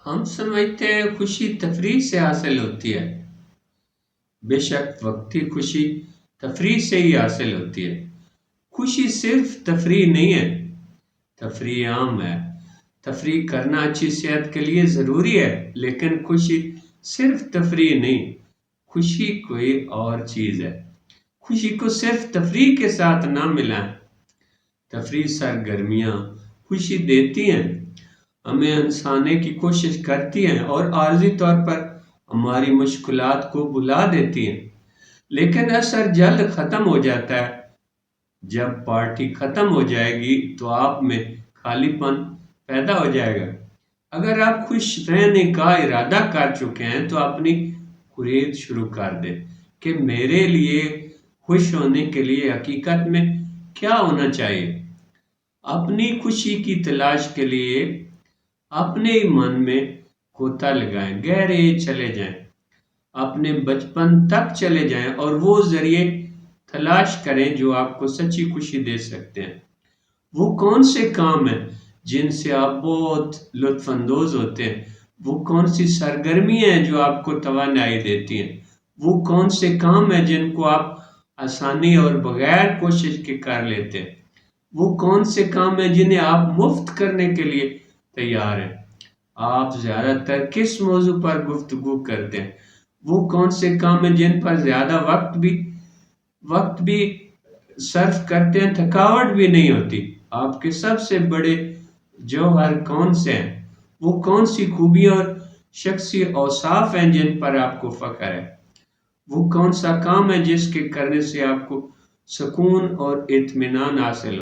ہم سمجھتے ہیں خوشی تفریح سے حاصل ہوتی ہے۔ بے شک وقتی خوشی تفریح سے ہی حاصل ہوتی ہے۔ خوشی صرف تفریح نہیں ہے، تفریح عام ہے۔ تفریح کرنا اچھی صحت کے لیے ضروری ہے، لیکن خوشی صرف تفریح نہیں، خوشی کوئی اور چیز ہے۔ خوشی کو صرف تفریح کے ساتھ نہ ملائیں۔ تفریح سرگرمیاں خوشی دیتی ہیں، ہمیں ہنسانے کی کوشش کرتی ہیں اور عارضی طور پر ہماری مشکلات کو بھلا دیتی ہیں، لیکن اثر جلد ختم ہو جاتا ہے۔ جب پارٹی ختم ہو جائے گی تو آپ میں خالی پن پیدا ہو جائے گا۔ اگر آپ خوش رہنے کا ارادہ کر چکے ہیں تو اپنی خرید شروع کر دیں کہ میرے لیے خوش ہونے کے لیے حقیقت میں کیا ہونا چاہیے۔ اپنی خوشی کی تلاش کے لیے اپنے ہی من میں گوتا لگائیں، گہرے چلے جائیں، اپنے بچپن تک چلے جائیں اور وہ ذریعے تلاش کریں جو آپ کو سچی خوشی دے سکتے ہیں۔ وہ کون سے کام ہیں جن سے آپ بہت لطف اندوز ہوتے ہیں؟ وہ کون سی سرگرمی ہیں جو آپ کو توانائی دیتی ہیں؟ وہ کون سے کام ہیں جن کو آپ آسانی اور بغیر کوشش کے کر لیتے ہیں؟ وہ کون سے کام ہیں جنہیں آپ مفت کرنے کے لیے تیار ہیں؟ آپ زیادہ تر کس موضوع پر گفتگو کرتے ہیں؟ وہ کون سے کام ہیں جن پر زیادہ وقت بھی صرف کرتے ہیں، تھکاوٹ بھی نہیں ہوتی؟ آپ کے سب سے بڑے جوہر کون سے ہیں؟ وہ کون سی خوبیاں اور شخصی اوصاف ہیں جن پر آپ کو فخر ہے؟ وہ کون سا کام ہے جس کے کرنے سے آپ کو سکون اور اطمینان حاصل